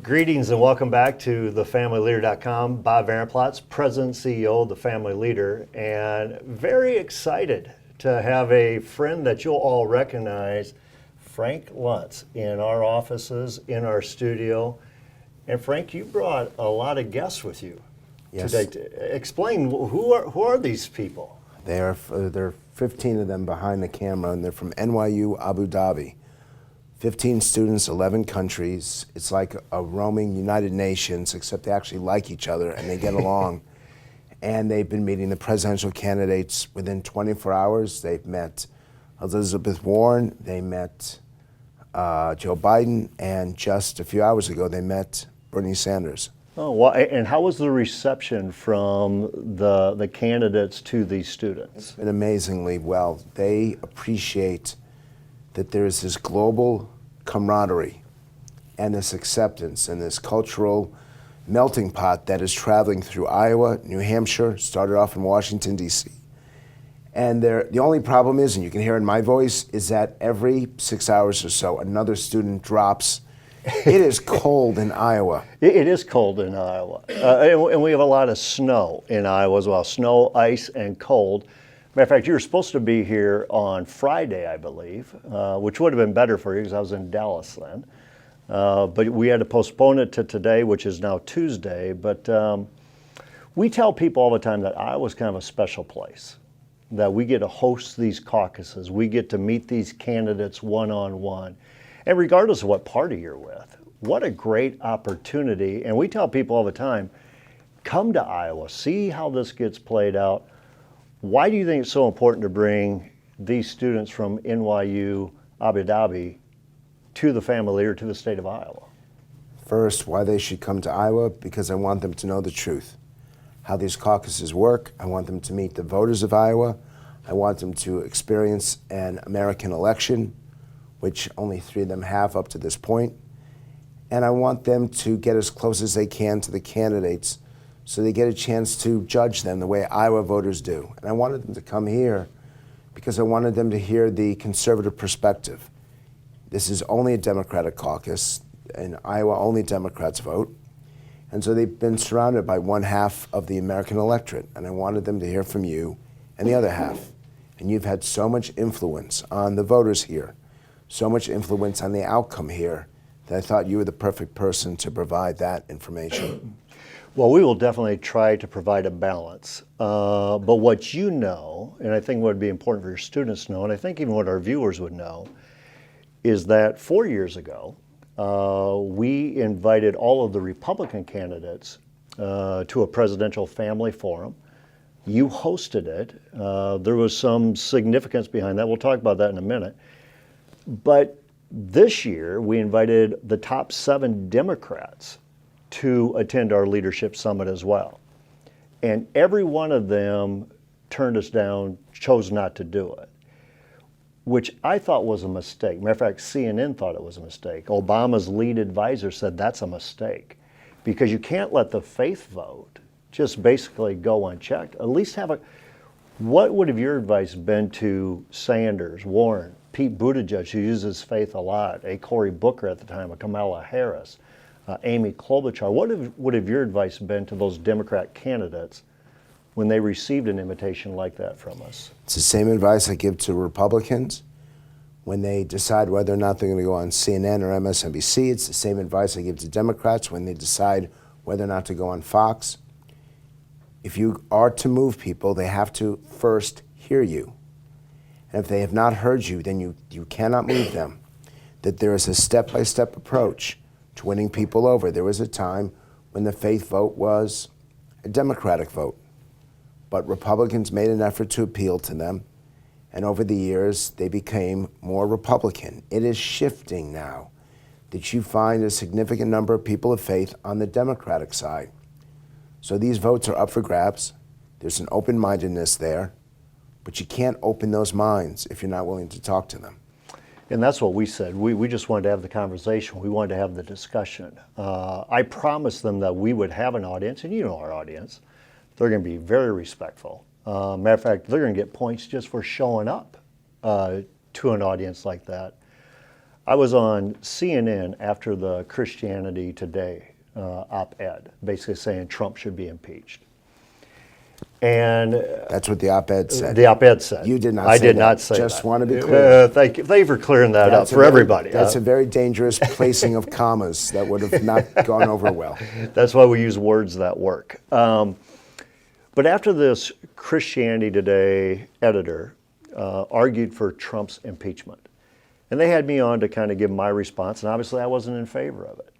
Greetings and welcome back to thefamilyleader.com. Bob Varenplatz, President and CEO of The Family Leader, and very excited to have a friend that you'll all recognize, Frank Luntz, in our offices, in our studio. And Frank, you brought a lot of guests with you today. Explain, who are these people? There are 15 of them behind the camera, and they're from NYU, Abu Dhabi. 15 students, 11 countries. It's like a roaming United Nations, except they actually like each other and they get along. And they've been meeting the presidential candidates within 24 hours. They've met Elizabeth Warren, they met Joe Biden, and just a few hours ago they met Bernie Sanders. Oh, well, and how was the reception from the candidates to these students? It's been amazingly well. They appreciate that there is this global camaraderie and this acceptance and this cultural melting pot that is traveling through Iowa, New Hampshire, started off in Washington, D.C. And the only problem is, and you can hear in my voice, is that every 6 hours or so, another student drops. It is cold in Iowa. It is cold in Iowa. And we have a lot of snow in Iowa as well. Snow, ice, and cold. Matter of fact, you were supposed to be here on Friday, I believe, which would have been better for you because I was in Dallas then. But we had to postpone it to today, which is now Tuesday. But we tell people all the time that Iowa's kind of a special place, that we get to host these caucuses. We get to meet these candidates one-on-one. And regardless of what party you're with, what a great opportunity. And we tell people all the time, come to Iowa, see how this gets played out. Why do you think it's so important to bring these students from NYU, Abu Dhabi, to the Family Leader, to the state of Iowa? First, why they should come to Iowa, because I want them to know the truth, how these caucuses work. I want them to meet the voters of Iowa. I want them to experience an American election, which only 3 of them have up to this point. And I want them to get as close as they can to the candidates so they get a chance to judge them the way Iowa voters do. And I wanted them to come here because I wanted them to hear the conservative perspective. This is only a Democratic caucus. In Iowa, only Democrats vote. And so they've been surrounded by 1/2 of the American electorate. And I wanted them to hear from you and the other half. And you've had so much influence on the voters here, so much influence on the outcome here, that I thought you were the perfect person to provide that information. Well, we will definitely try to provide a balance. But what you know, and I think what would be important for your students to know, and I think even what our viewers would know, is that 4 years ago, we invited all of the Republican candidates to a presidential family forum. You hosted it. There was some significance behind that. We'll talk about that in a minute. But this year, we invited the top 7 Democrats to attend our leadership summit as well. And every one of them turned us down, chose not to do it, which I thought was a mistake. Matter of fact, CNN thought it was a mistake. Obama's lead advisor said that's a mistake because you can't let the faith vote just basically go unchecked. At least have what would have your advice been to Sanders, Warren, Pete Buttigieg, who uses faith a lot, a Cory Booker at the time, a Kamala Harris, Amy Klobuchar? What would have your advice been to those Democrat candidates when they received an invitation like that from us? It's the same advice I give to Republicans when they decide whether or not they're going to go on CNN or MSNBC. It's the same advice I give to Democrats when they decide whether or not to go on Fox. If you are to move people, they have to first hear you. And if they have not heard you, then you cannot move them. That there is a step-by-step approach to winning people over. There was a time when the faith vote was a Democratic vote, but Republicans made an effort to appeal to them, and over the years, they became more Republican. It is shifting now that you find a significant number of people of faith on the Democratic side. So these votes are up for grabs. There's an open-mindedness there, but you can't open those minds if you're not willing to talk to them. And that's what we said. We just wanted to have the conversation. We wanted to have the discussion. I promised them that we would have an audience, and you know our audience. They're going to be very respectful. Matter of fact, they're going to get points just for showing up to an audience like that. I was on CNN after the Christianity Today op-ed, basically saying Trump should be impeached. And That's what the op-ed said. the op-ed said. You did not I say did that. not say Just that. want to be clear. Thank you for clearing that That's up for everybody. That's a very dangerous placing of commas that would have not gone over well. That's why we use words that work. But after this Christianity Today editor argued for Trump's impeachment, and they had me on to kind of give my response, and obviously I wasn't in favor of it.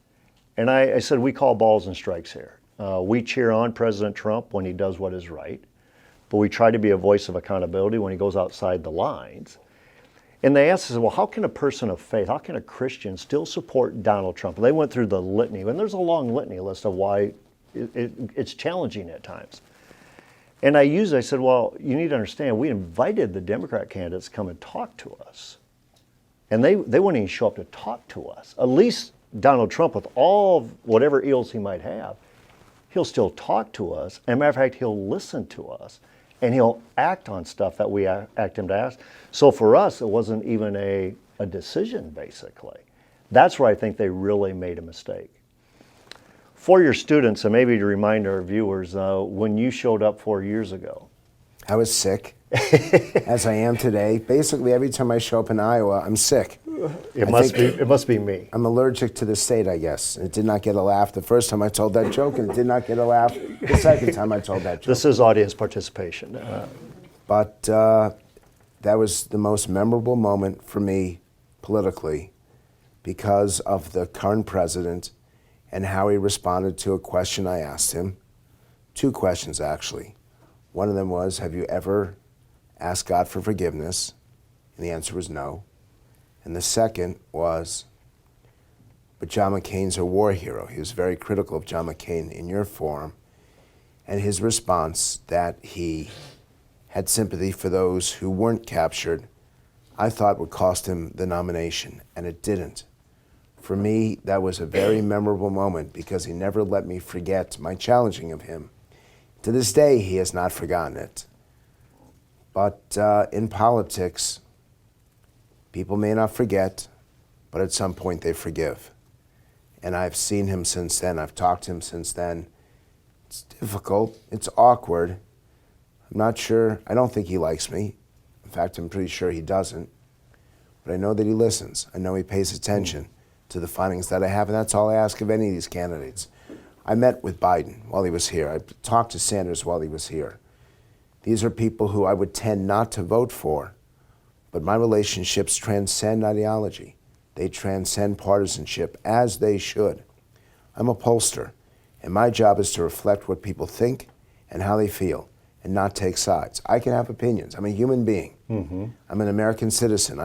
And I said, we call balls and strikes here. We cheer on President Trump when he does what is right, but we try to be a voice of accountability when he goes outside the lines. And they asked us, well, how can a person of faith, how can a Christian still support Donald Trump? And they went through the litany, and there's a long litany list of why it's challenging at times. And I said, well, you need to understand, we invited the Democrat candidates to come and talk to us. And they wouldn't even show up to talk to us. At least Donald Trump, with all whatever ills he might have, he'll still talk to us. As a matter of fact, he'll listen to us. And he'll act on stuff that we act him to ask. So for us, it wasn't even a decision, basically. That's where I think they really made a mistake. For your students, and maybe to remind our viewers, when you showed up 4 years ago. I was sick, as I am today. Basically, every time I show up in Iowa, I'm sick. It must be me. I'm allergic to the state, I guess. It did not get a laugh the first time I told that joke, and it did not get a laugh the second time I told that joke. This is audience participation. But that was the most memorable moment for me politically because of the current president and how he responded to a question I asked him. 2 questions, actually. One of them was, have you ever asked God for forgiveness? And the answer was no. And the second was, but John McCain's a war hero. He was very critical of John McCain in your forum. And his response that he had sympathy for those who weren't captured, I thought would cost him the nomination, and it didn't. For me, that was a very memorable moment because he never let me forget my challenging of him. To this day, he has not forgotten it. But in politics, people may not forget, but at some point they forgive. And I've seen him since then. I've talked to him since then. It's difficult. It's awkward. I'm not sure. I don't think he likes me. In fact, I'm pretty sure he doesn't. But I know that he listens. I know he pays attention to the findings that I have, and that's all I ask of any of these candidates. I met with Biden while he was here. I talked to Sanders while he was here. These are people who I would tend not to vote for, but my relationships transcend ideology. They transcend partisanship, as they should. I'm a pollster, and my job is to reflect what people think and how they feel, and not take sides. I can have opinions. I'm a human being. I'm an American citizen.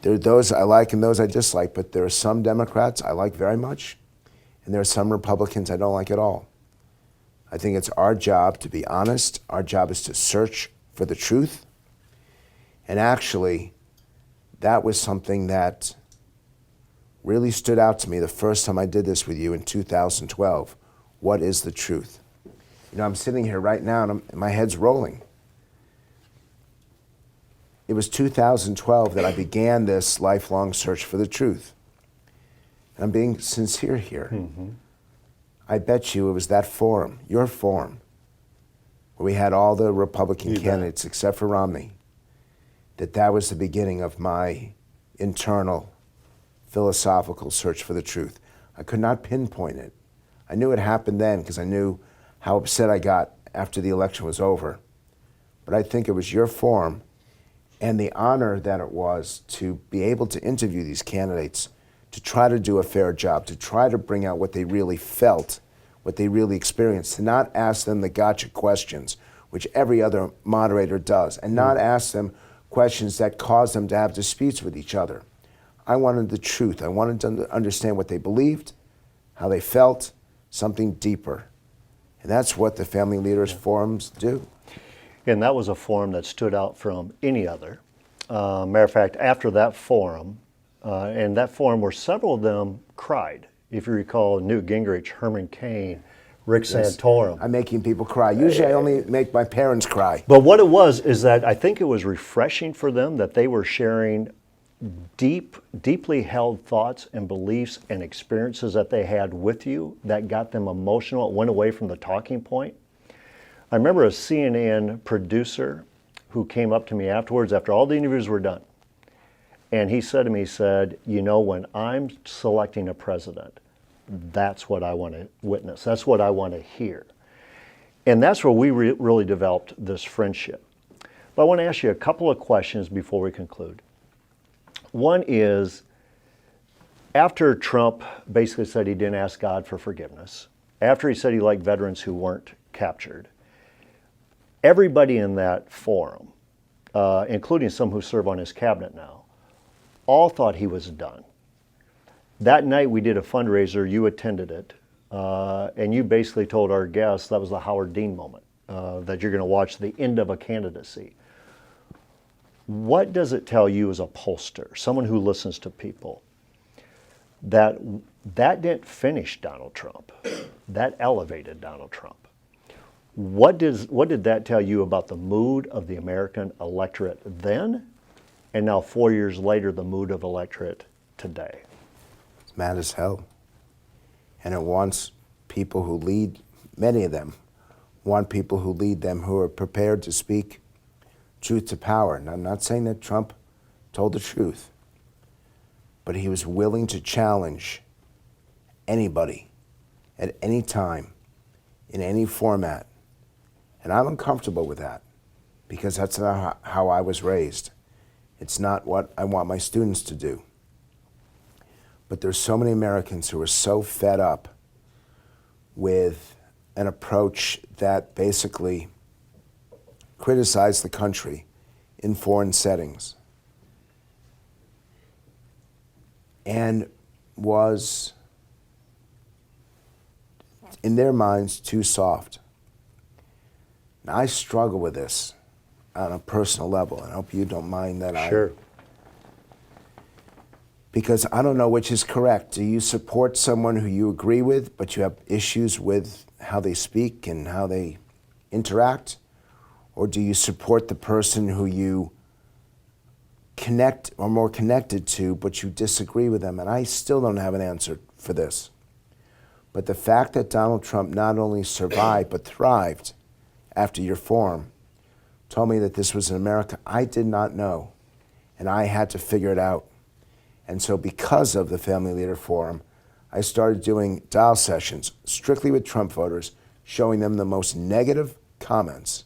There are those I like and those I dislike, but there are some Democrats I like very much, and there are some Republicans I don't like at all. I think it's our job to be honest. Our job is to search for the truth. And actually, that was something that really stood out to me the first time I did this with you in 2012. What is the truth? You know, I'm sitting here right now and my head's rolling. It was 2012 that I began this lifelong search for the truth. And I'm being sincere here. I bet you it was that forum, your forum, where we had all the Republican candidates except for Romney, that was the beginning of my internal philosophical search for the truth. I could not pinpoint it. I knew it happened then because I knew how upset I got after the election was over. But I think it was your forum and the honor that it was to be able to interview these candidates, to try to do a fair job, to try to bring out what they really felt, what they really experienced, to not ask them the gotcha questions, which every other moderator does, and not ask them questions that cause them to have disputes with each other. I wanted the truth. I wanted to understand what they believed, how they felt, something deeper. And that's what the Family Leaders Forums do. And that was a forum that stood out from any other. Matter of fact, after that forum, and that forum where several of them cried. If you recall, Newt Gingrich, Herman Cain, Rick Santorum. I'm making people cry. Usually I only make my parents cry. But what it was is that I think it was refreshing for them that they were sharing deeply held thoughts and beliefs and experiences that they had with you that got them emotional. It went away from the talking point. I remember a CNN producer who came up to me afterwards, after all the interviews were done, and he said to me, he said, you know, when I'm selecting a president, that's what I want to witness. That's what I want to hear. And that's where we really developed this friendship. But I want to ask you a couple of questions before we conclude. One is, after Trump basically said he didn't ask God for forgiveness, after he said he liked veterans who weren't captured, everybody in that forum, including some who serve on his cabinet now, all thought he was done. That night we did a fundraiser, you attended it, and you basically told our guests that was the Howard Dean moment, that you're going to watch the end of a candidacy. What does it tell you as a pollster, someone who listens to people, that didn't finish Donald Trump, that elevated Donald Trump? What did that tell you about the mood of the American electorate then, and now 4 years later, the mood of electorate today? It's mad as hell. And it wants people who lead, many of them, want people who lead them who are prepared to speak truth to power. And I'm not saying that Trump told the truth, but he was willing to challenge anybody at any time, in any format. And I'm uncomfortable with that because that's not how I was raised. It's not what I want my students to do. But there's so many Americans who are so fed up with an approach that basically criticized the country in foreign settings and was, in their minds, too soft. Now, I struggle with this on a personal level. I hope you don't mind that. Sure. Because I don't know which is correct. Do you support someone who you agree with, but you have issues with how they speak and how they interact? Or do you support the person who you connect or more connected to, but you disagree with them? And I still don't have an answer for this. But the fact that Donald Trump not only survived, but thrived after your forum told me that this was an America I did not know, and I had to figure it out. And so because of the Family Leader Forum, I started doing dial sessions strictly with Trump voters, showing them the most negative comments.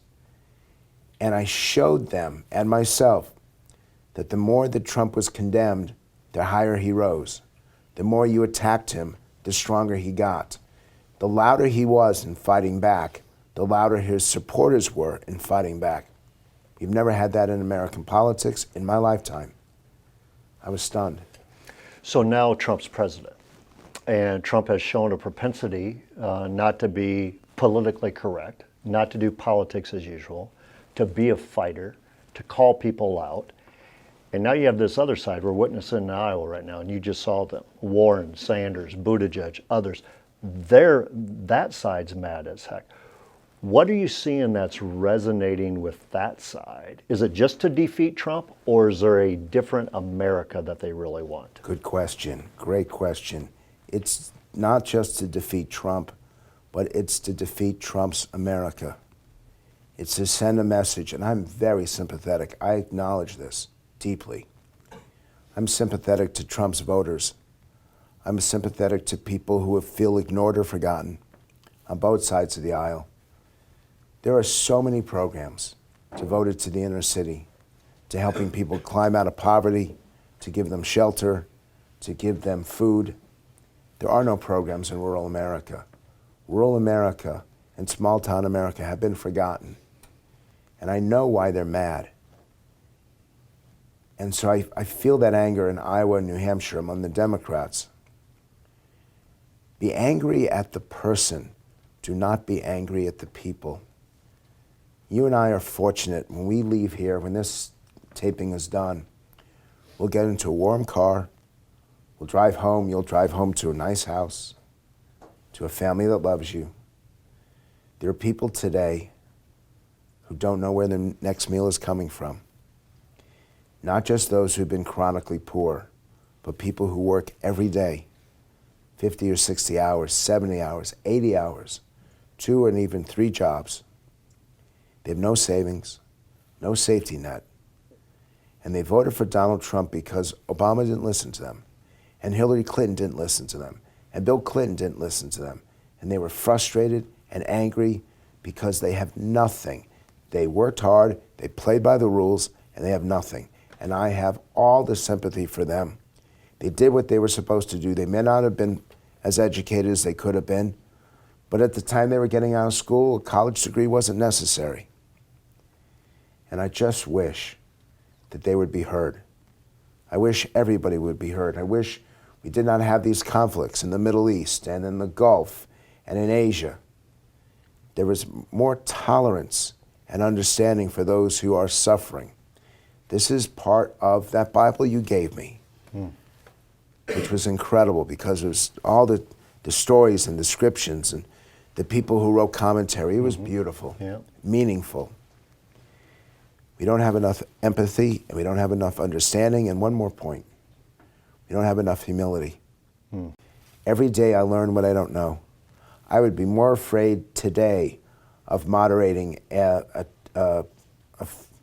And I showed them and myself that the more that Trump was condemned, the higher he rose. The more you attacked him, the stronger he got. The louder he was in fighting back, the louder his supporters were in fighting back. We've never had that in American politics in my lifetime. I was stunned. So now Trump's president, and Trump has shown a propensity not to be politically correct, not to do politics as usual, to be a fighter, to call people out. And now you have this other side. We're witnessing in Iowa right now, and you just saw them. Warren, Sanders, Buttigieg, others. That side's mad as heck. What are you seeing that's resonating with that side? Is it just to defeat Trump, or is there a different America that they really want? Good question. Great question. It's not just to defeat Trump, but it's to defeat Trump's America. It's to send a message, and I'm very sympathetic. I acknowledge this deeply. I'm sympathetic to Trump's voters. I'm sympathetic to people who feel ignored or forgotten on both sides of the aisle. There are so many programs devoted to the inner city, to helping people climb out of poverty, to give them shelter, to give them food. There are no programs in rural America. Rural America and small town America have been forgotten. And I know why they're mad. And so I feel that anger in Iowa and New Hampshire among the Democrats. Be angry at the person. Do not be angry at the people. You and I are fortunate when we leave here, when this taping is done, we'll get into a warm car, we'll drive home, you'll drive home to a nice house, to a family that loves you. There are people today who don't know where the next meal is coming from. not just those who've been chronically poor, but people who work every day, 50 or 60 hours, 70 hours, 80 hours, 2 and even 3 jobs. They have no savings, no safety net. And they voted for Donald Trump because Obama didn't listen to them, and Hillary Clinton didn't listen to them, and Bill Clinton didn't listen to them. And they were frustrated and angry because they have nothing. They worked hard, they played by the rules, and they have nothing. And I have all the sympathy for them. They did what they were supposed to do. They may not have been as educated as they could have been, but at the time they were getting out of school, a college degree wasn't necessary. And I just wish that they would be heard. I wish everybody would be heard. I wish we did not have these conflicts in the Middle East and in the Gulf and in Asia. There was more tolerance and understanding for those who are suffering. This is part of that Bible you gave me, which was incredible because it was all the stories and descriptions and the people who wrote commentary. It was beautiful, meaningful. We don't have enough empathy, and we don't have enough understanding. And one more point, we don't have enough humility. Every day I learn what I don't know. I would be more afraid today of moderating a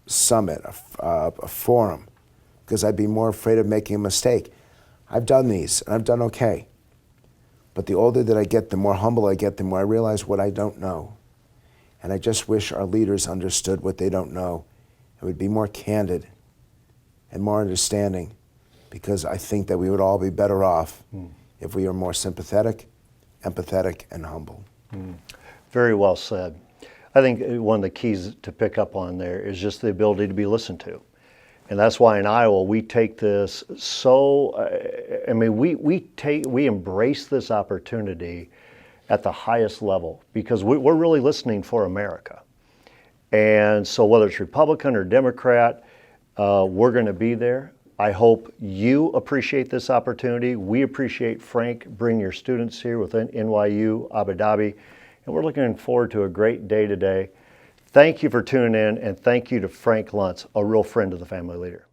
summit, a forum, because I'd be more afraid of making a mistake. I've done these, and I've done okay. But the older that I get, the more humble I get, the more I realize what I don't know. And I just wish our leaders understood what they don't know and would be more candid and more understanding, because I think that we would all be better off if we are more sympathetic, empathetic, and humble. Very well said. I think one of the keys to pick up on there is just the ability to be listened to. And that's why in Iowa we take this we embrace this opportunity at the highest level because we're really listening for America. And so whether it's Republican or Democrat, we're going to be there. I hope you appreciate this opportunity. We appreciate Frank bringing your students here within NYU Abu Dhabi, and we're looking forward to a great day today. Thank you for tuning in, and thank you to Frank Luntz, a real friend of the family leader.